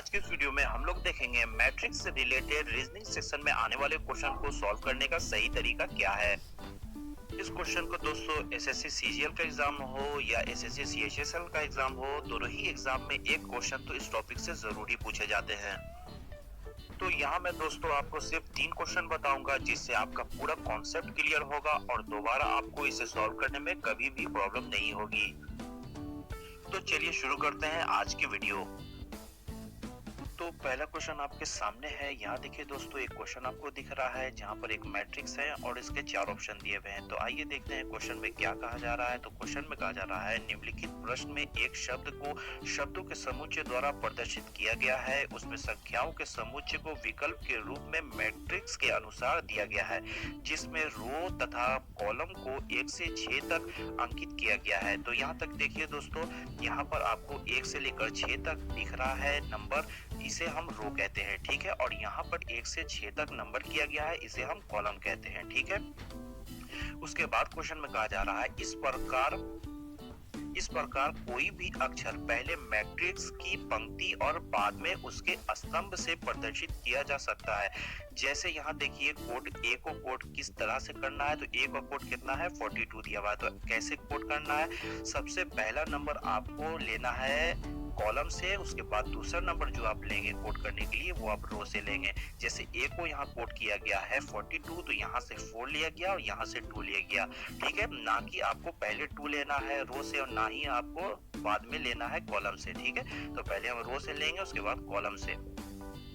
आज के इस वीडियो में हम लोग देखेंगे मैट्रिक्स से रिलेटेड रीजनिंग सेक्शन में आने वाले क्वेश्चन को सॉल्व करने का सही तरीका क्या है। इस क्वेश्चन को दोस्तों एसएससी सीजीएल का एग्जाम हो या एसएससी सीएचएसएल का एग्जाम हो, दोनों ही एग्जाम में एक क्वेश्चन तो इस टॉपिक से जरूर ही पूछे जाते हैं। तो यहाँ मैं दोस्तों आपको सिर्फ 3 क्वेश्चन बताऊंगा जिससे आपका पूरा कॉन्सेप्ट क्लियर होगा और दोबारा आपको इसे सॉल्व करने में कभी भी प्रॉब्लम नहीं होगी। तो चलिए शुरू करते हैं आज की वीडियो। तो पहला क्वेश्चन आपके सामने है। यहाँ देखिए दोस्तों, एक क्वेश्चन आपको दिख रहा है जहाँ पर एक मैट्रिक्स है और इसके 4 ऑप्शन दिए हुए हैं। तो आइए देखते हैं क्वेश्चन में क्या कहा जा रहा है। तो क्वेश्चन में कहा जा रहा है निम्नलिखित प्रश्न में एक शब्द को शब्दों के समुच्चय द्वारा प्रदर्शित किया गया है, उसमें संख्याओं के समुच्चय को विकल्प के रूप में मैट्रिक्स के अनुसार दिया गया है, जिसमें रो तथा कॉलम को 1 से 6 तक अंकित किया गया है। तो यहाँ तक देखिए दोस्तों, यहाँ पर आपको 1 से लेकर 6 तक दिख रहा है नंबर, इसे हम रो कहते हैं, ठीक है। और यहाँ पर 1 से 6 तक नंबर किया गया है, इसे हम कॉलम कहते हैं, ठीक है। उसके बाद क्वेश्चन में कहा जा रहा है इस प्रकार कोई भी अक्षर पहले मैट्रिक्स की पंक्ति और बाद में उसके स्तंभ से प्रदर्शित किया जा सकता है। जैसे यहाँ देखिए कोड ए को कोड किस तरह से करना है। तो ए का कोड कितना है 42 दिया हुआ है। तो कैसे कोड करना है, सबसे पहला नंबर आपको लेना है कॉलम से, उसके बाद दूसरा नंबर जो आप लेंगे कोड करने के लिए वो आप रो से लेंगे। जैसे ए को यहाँ कोड किया गया है 42, तो यहाँ से 4 लिया गया और यहाँ से 2 लिया गया, ठीक है। ना कि आपको पहले 2 लेना है रो से और ना ही आपको बाद में लेना है कॉलम से, ठीक है। तो पहले हम रो से लेंगे, उसके बाद कॉलम से।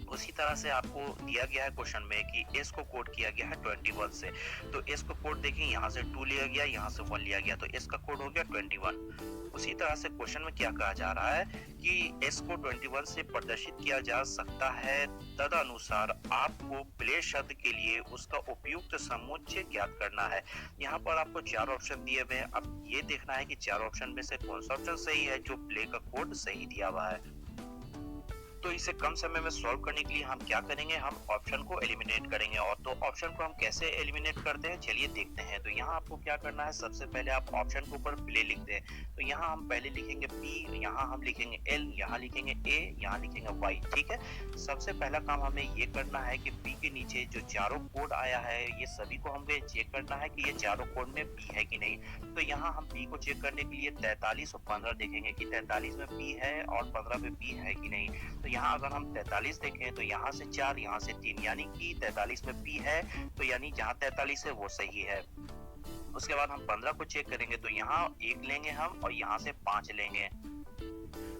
उसी तरह से आपको दिया गया है क्वेश्चन में कि एस को कोड किया गया है 21 से। तो एस को कोड देखें, यहाँ से 2 लिया गया, यहाँ से 1 लिया गया, तो एस का कोड हो गया 21। उसी तरह से क्वेश्चन में क्या कहा जा रहा है कि एस को 21 से प्रदर्शित किया जा सकता है, तदनुसार आपको प्ले शब्द के लिए उसका उपयुक्त समुच्चय ज्ञात करना है। यहाँ पर आपको 4 ऑप्शन दिए हुए हैं। अब ये देखना है कि 4 ऑप्शन में से कौन सा ऑप्शन सही है जो प्ले का कोड सही दिया हुआ है। तो इसे कम समय में सॉल्व करने के लिए हम क्या करेंगे, हम ऑप्शन को एलिमिनेट करेंगे। और तो ऑप्शन को हम कैसे एलिमिनेट करते हैं चलिए देखते हैं। तो यहाँ आपको क्या करना है, सबसे पहले आप ऑप्शन के ऊपर प्ले लिख दें। तो यहाँ हम पहले लिखेंगे पी, यहाँ हम लिखेंगे एल, यहाँ लिखेंगे ए, यहाँ लिखेंगे वाई, ठीक है। सबसे पहला काम हमें ये करना है कि पी के नीचे जो चारों कोड आया है ये सभी को हमें चेक करना है कि ये चारों कोड में पी है कि नहीं। तो यहाँ हम पी को चेक करने के लिए 43 और 15 देखेंगे कि 43 में पी है और 15 में पी है कि नहीं। तो यहाँ अगर हम 43 देखें तो यहाँ से 4, यहाँ से 3, यानी कि 43 में पी है, तो यानी जहाँ 43 है वो सही है। उसके बाद हम 15 को चेक करेंगे तो यहाँ 1 लेंगे हम और यहाँ से 5 लेंगे,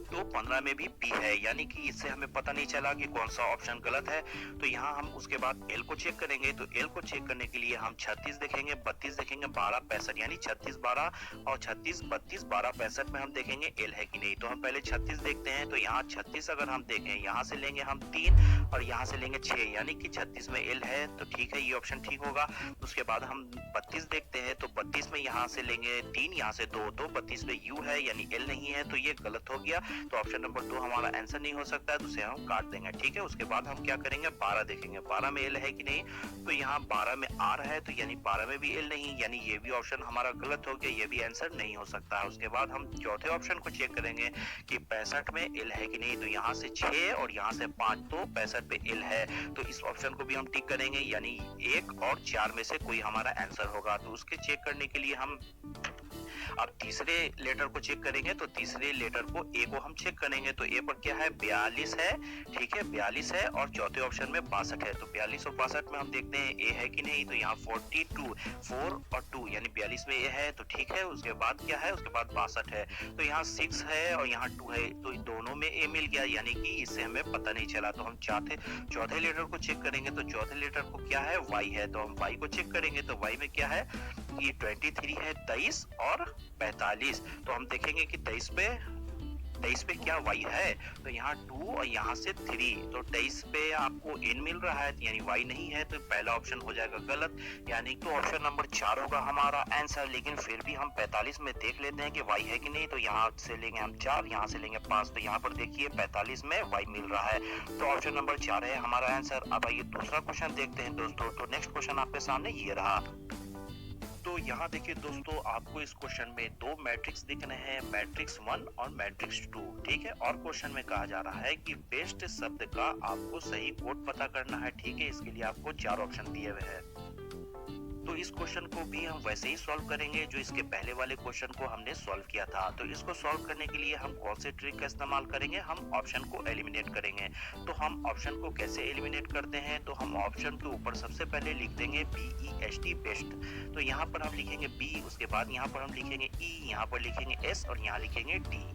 तो 15 में भी पी है, यानी कि इससे हमें पता नहीं चला कि कौन सा ऑप्शन गलत है। तो यहाँ हम उसके बाद एल को चेक करेंगे। तो एल को चेक करने के लिए हम 36 देखेंगे, 32 देखेंगे, 12, 65, यानी 36, 12 और 36, 32, 12, 65 में हम देखेंगे एल है कि नहीं। तो हम पहले 36 देखते हैं। तो यहाँ 36 अगर हम देखें, यहाँ से लेंगे हम 3 और यहाँ से लेंगे 6, यानी कि 36 में एल है, तो ठीक है, ये ऑप्शन ठीक होगा। उसके बाद हम 32 देखते हैं। तो 32 में यहाँ से लेंगे 3, यहाँ से 2, तो 32 में यू है यानी एल नहीं है, तो ये गलत हो गया। तो ऑप्शन नंबर 2 हमारा आंसर नहीं हो सकता है, तो उसे हम काट देंगे, ठीक है। उसके बाद हम क्या करेंगे, 12 देखेंगे, 12 में एल है कि नहीं। तो यहाँ 12 में आर है, तो यानी 12 में भी एल नहीं, यानी ये भी ऑप्शन हमारा गलत हो गया, ये भी आंसर नहीं हो सकता है। उसके बाद हम चौथे ऑप्शन को चेक करेंगे कि 65 में एल है कि नहीं। तो यहाँ से 6 और यहाँ से 5, तो 65 पे एल है, तो इस ऑप्शन को भी हम टिक करेंगे, यानी 1 और 4 में से कोई हमारा आंसर होगा। तो उसके चेक करने के लिए हम अब तीसरे लेटर को चेक करेंगे। तो तीसरे लेटर को ए को हम चेक करेंगे। तो ए पर क्या है, 42 है, ठीक है, 42 है और चौथे ऑप्शन में 62 है। तो 42 और 62 में हम देखते हैं ए है कि नहीं। तो यहाँ 42, 4 और 2, यानी 42 में ए है, तो ठीक है। उसके बाद क्या है, उसके बाद 62 है। तो यहाँ 6 है और यहाँ 2 है, तो दोनों में ए मिल गया, यानी कि इससे हमें पता नहीं चला। तो हम चौथे लेटर को चेक करेंगे। तो चौथे लेटर को क्या है, वाई है, तो हम वाई को चेक करेंगे। तो वाई में क्या है, ये 23 है, 23 और 45। तो हम देखेंगे कि 23 पे क्या y है। तो यहाँ 2 और यहाँ से 3, तो 23 पे आपको n मिल रहा है, यानी y नहीं है, तो पहला ऑप्शन हो जाएगा गलत, यानी तो ऑप्शन नंबर 4 होगा हमारा आंसर। लेकिन फिर भी हम 45 में देख लेते हैं कि y है कि नहीं। तो यहाँ से लेंगे हम 4, यहाँ से लेंगे 5, तो यहाँ पर देखिए 45 में y मिल रहा है, तो ऑप्शन नंबर 4 है हमारा आंसर। अब आइए दूसरा क्वेश्चन देखते हैं दोस्तों। तो नेक्स्ट क्वेश्चन आपके सामने ये रहा। तो तो यहाँ देखिए दोस्तों, आपको इस क्वेश्चन में दो मैट्रिक्स दिख रहे हैं, मैट्रिक्स 1 और मैट्रिक्स 2, ठीक है। और क्वेश्चन में कहा जा रहा है कि बेस्ट शब्द का आपको सही कोड पता करना है, ठीक है। इसके लिए आपको 4 ऑप्शन दिए हुए हैं। तो इस क्वेश्चन को भी हम वैसे ही सॉल्व करेंगे जो इसके पहले वाले क्वेश्चन को हमने सॉल्व किया था। तो इसको सॉल्व करने के लिए हम कौन से ट्रिक का इस्तेमाल करेंगे, हम ऑप्शन को एलिमिनेट करेंगे। तो हम ऑप्शन को कैसे एलिमिनेट करते हैं, तो हम ऑप्शन के ऊपर सबसे पहले लिख देंगे BEST बेस्ट। तो यहाँ पर हम लिखेंगे B, उसके बाद यहाँ पर हम लिखेंगे E, यहाँ पर लिखेंगे S और यहाँ लिखेंगे D।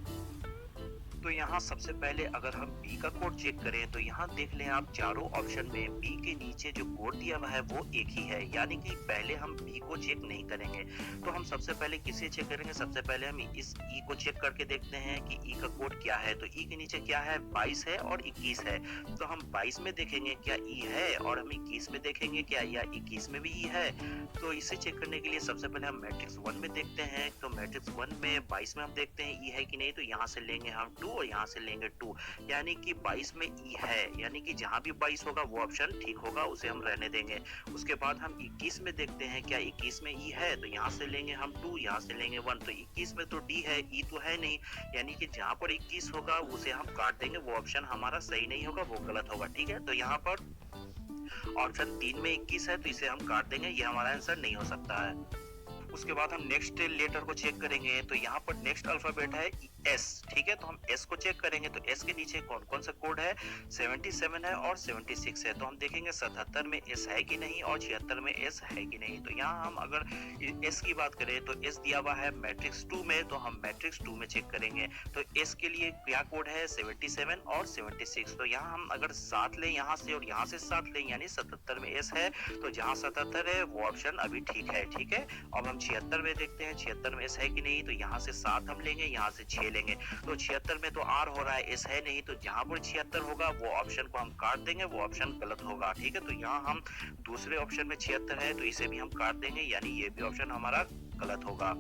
तो यहाँ सबसे पहले अगर हम बी का कोड चेक करें तो यहाँ देख लें आप, चारों ऑप्शन में बी के नीचे जो कोड दिया हुआ है वो एक ही है, यानी कि पहले हम बी को चेक नहीं करेंगे। तो हम सबसे पहले किसे चेक करेंगे, सबसे पहले हम इस ई को चेक करके देखते हैं कि ई का कोड क्या है। तो ई के नीचे क्या है, 22 है और 21 है। तो हम 22 में देखेंगे क्या ई है, और हम 21 में देखेंगे क्या, या 21 में भी ई है। तो इसे चेक करने के लिए सबसे पहले हम मैट्रिक्स 1 में देखते हैं। तो मैट्रिक्स 1 में 22 में हम देखते हैं ई है कि नहीं। तो यहाँ से लेंगे हम 2 और यहाँ से लेंगे 2, यानी कि 22 में ई है, यानी कि जहां भी 22 होगा वो ऑप्शन ठीक होगा, उसे हम रहने देंगे। उसके बाद हम 21 में देखते हैं क्या 21 में ई है। तो यहाँ से लेंगे हम 2, यहाँ से लेंगे 1। तो 21 में तो डी है, ई तो है नहीं, यानी कि जहां पर 21 होगा उसे हम काट देंगे, वो ऑप्शन हमारा सही नहीं होगा, वो गलत होगा, ठीक है। तो यहाँ पर ऑप्शन 3 में 21 है, तो इसे हम काट देंगे, ये हमारा आंसर नहीं हो सकता है। उसके बाद हम नेक्स्ट लेटर को चेक करेंगे। तो यहाँ पर नेक्स्ट अल्फाबेट है एस, ठीक है। तो हम एस को चेक करेंगे। तो एस के नीचे कौन कौन सा कोड है, 77 है और 76 है। तो हम देखेंगे 77 में एस है कि नहीं और 76 में एस है कि नहीं। तो यहाँ हम अगर एस की बात करें तो एस दिया हुआ है मैट्रिक्स 2 में, तो हम मैट्रिक्स 2 में चेक करेंगे। तो एस के लिए क्या कोड है, 77 और 76। तो यहाँ हम अगर 7 लें यहाँ से और यहाँ से 7 लें, यानी 77 में एस है, तो जहाँ 77 है वो ऑप्शन अभी ठीक है, ठीक है। अब हम 76 में देखते हैं 76 में एस है कि नहीं। तो यहाँ से 7 हम लेंगे, यहाँ से 6 लेंगे। तो 76 में तो आर हो रहा है, एस है नहीं, तो जहाँ पर 76 होगा वो ऑप्शन को हम काट देंगे, वो ऑप्शन गलत होगा, ठीक है। तो यहाँ हम दूसरे ऑप्शन में 76 है, तो इसे भी हम काट देंगे, यानी ये भी ऑप्शन हमारा गलत होगा।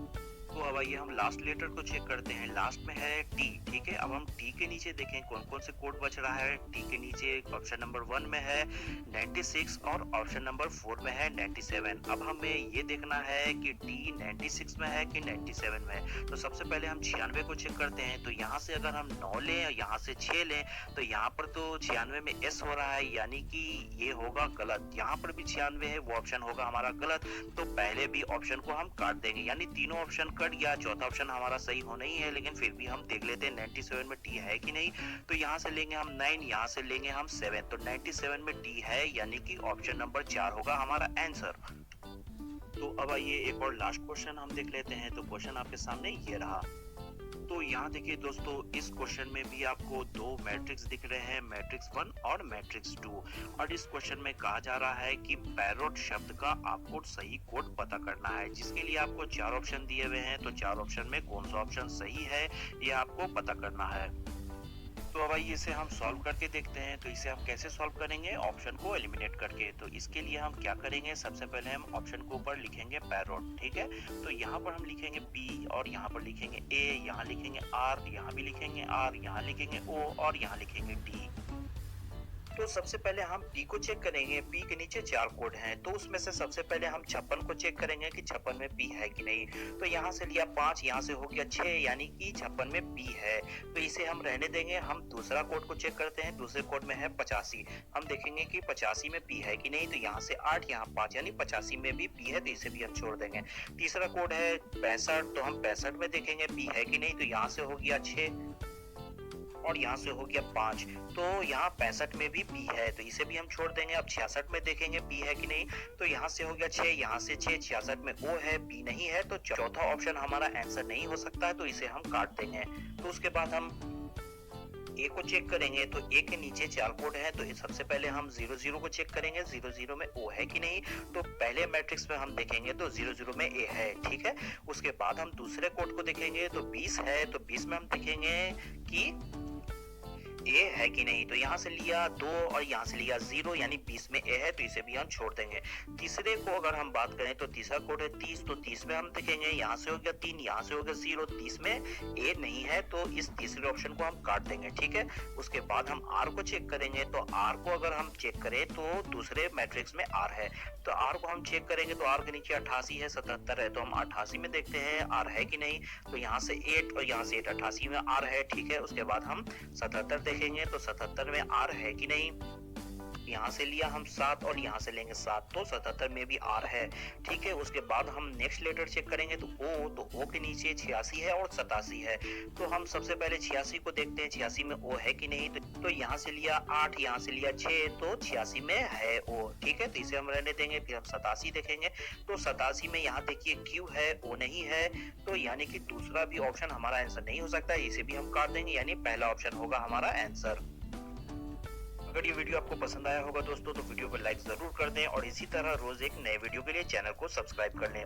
तो अब आइए हम लास्ट लेटर को चेक करते हैं। लास्ट में है टी, ठीक है। अब हम टी के नीचे देखें कौन कौन से कोड बच रहा है। टी के नीचे ऑप्शन नंबर 1 में है 96 और ऑप्शन नंबर 4 में है 97। अब हमें ये देखना है कि टी 96 में है कि 97 में है। तो सबसे पहले हम 96 को चेक करते हैं। तो यहाँ से अगर हम 9 लें, यहाँ से 6 लें, तो यहाँ पर तो 96 में एस हो रहा है, यानी कि ये होगा गलत। यहाँ पर भी 96 है, वो ऑप्शन होगा हमारा गलत। तो पहले भी ऑप्शन को हम काट देंगे, यानी तीनों ऑप्शन कट गया। चौथा ऑप्शन हमारा सही होना ही है, लेकिन फिर भी हम देख लेते हैं 97 में टी है कि नहीं। तो यहाँ से लेंगे हम 9, यहाँ से लेंगे हम 7। तो 97 में टी है, यानी कि ऑप्शन नंबर 4 होगा हमारा आंसर। तो अब आइए एक और लास्ट क्वेश्चन हम देख लेते हैं। तो क्वेश्चन आपके सामने ये रहा। तो यहाँ देखिए दोस्तों, इस क्वेश्चन में भी आपको दो मैट्रिक्स दिख रहे हैं, मैट्रिक्स 1 और मैट्रिक्स 2। और इस क्वेश्चन में कहा जा रहा है कि पैरोट शब्द का आपको सही कोड पता करना है, जिसके लिए आपको 4 ऑप्शन दिए हुए हैं। तो 4 ऑप्शन में कौन सा ऑप्शन सही है ये आपको पता करना है। तो अब आइए इसे हम सॉल्व करके देखते हैं। तो इसे हम कैसे सॉल्व करेंगे, ऑप्शन को एलिमिनेट करके। तो इसके लिए हम क्या करेंगे, सबसे पहले हम ऑप्शन के ऊपर लिखेंगे पैरोट, ठीक है। तो यहाँ पर हम लिखेंगे पी और यहाँ पर लिखेंगे ए, यहाँ लिखेंगे आर, यहाँ भी लिखेंगे आर, यहाँ लिखेंगे ओ और यहाँ लिखेंगे डी। तो सबसे पहले हम पी को चेक करेंगे। पी के नीचे 4 कोड हैं, तो उसमें से सबसे पहले हम 56 को चेक करेंगे कि 56 में पी है कि नहीं। तो यहाँ से लिया 5, यहाँ से हो गया 6, यानी कि 56 में पी है, तो इसे हम रहने देंगे। हम दूसरा कोड को चेक करते हैं। दूसरे कोड में है 85। हम देखेंगे कि 85 में पी है कि नहीं। तो यहाँ से 8, यहाँ 5, यानी 85 में भी पी है, तो इसे भी हम छोड़ देंगे। तीसरा कोड है 65। तो हम 65 में देखेंगे पी है कि नहीं। तो यहाँ से हो गया 6 और यहाँ से हो गया 5। तो यहाँ 65 में भी पी है, तो इसे भी हम छोड़ देंगे। अब 66 में देखेंगे पी है कि नहीं। तो यहाँ से हो गया 6, यहाँ से 6, 66 में ओ है, पी नहीं है, तो चौथा ऑप्शन हमारा आंसर नहीं हो सकता है, तो इसे हम काट देंगे। तो उसके बाद हम ए को चेक करेंगे। तो ए के नीचे 4 कोड है। तो सबसे पहले हम 00 को चेक करेंगे, 00 में ओ है कि नहीं। तो पहले मैट्रिक्स में हम देखेंगे तो 00 में ए है, ठीक है। उसके बाद हम दूसरे कोड को देखेंगे तो 20 है। तो 20 में हम देखेंगे कि ए है कि नहीं, तो यहाँ से लिया 2 और यहाँ से लिया 0, यानी 20 में ए है तो इसे भी हम छोड़ देंगे। तीसरे को अगर हम बात करें तो तीसरा कोड है 30, तो 30 में हम देखेंगे यहाँ से हो गया 3, यहाँ से हो गया 0, 30 में ए नहीं है तो इस तीसरे ऑप्शन को हम काट देंगे, ठीक है। उसके बाद हम आर को चेक करेंगे, तो आर को अगर हम चेक करें तो दूसरे मैट्रिक्स में आर है, तो आर को हम चेक करेंगे तो आर के नीचे 88 है, 77 है, तो हम 88 में देखते हैं आर है कि नहीं, तो यहाँ से 8 और यहाँ से 8, 88 में आर है, ठीक है। उसके बाद हम 77 देखेंगे तो 77 में आर है कि नहीं, यहाँ से लिया हम 7 और यहाँ से लेंगे 7, तो 77 में भी आर है, ठीक है। उसके बाद हम नेक्स्ट लेटर चेक करेंगे तो ओ के नीचे 86 है और 87 है, तो हम सबसे पहले 86 को देखते हैं, 86 में ओ है कि नहीं, तो यहाँ से लिया 8, यहाँ से लिया 6, तो 86 में है ओ, ठीक है, तो इसे हम रहने देंगे। फिर हम 87 देखेंगे तो 87 में यहाँ देखिए क्यू है, ओ नहीं है, तो यानी कि दूसरा भी ऑप्शन हमारा आंसर नहीं हो सकता, इसे भी हम काट देंगे, यानी पहला ऑप्शन होगा हमारा आंसर। अगर ये वीडियो आपको पसंद आया होगा दोस्तों तो वीडियो को लाइक जरूर कर दें और इसी तरह रोज एक नए वीडियो के लिए चैनल को सब्सक्राइब कर लें।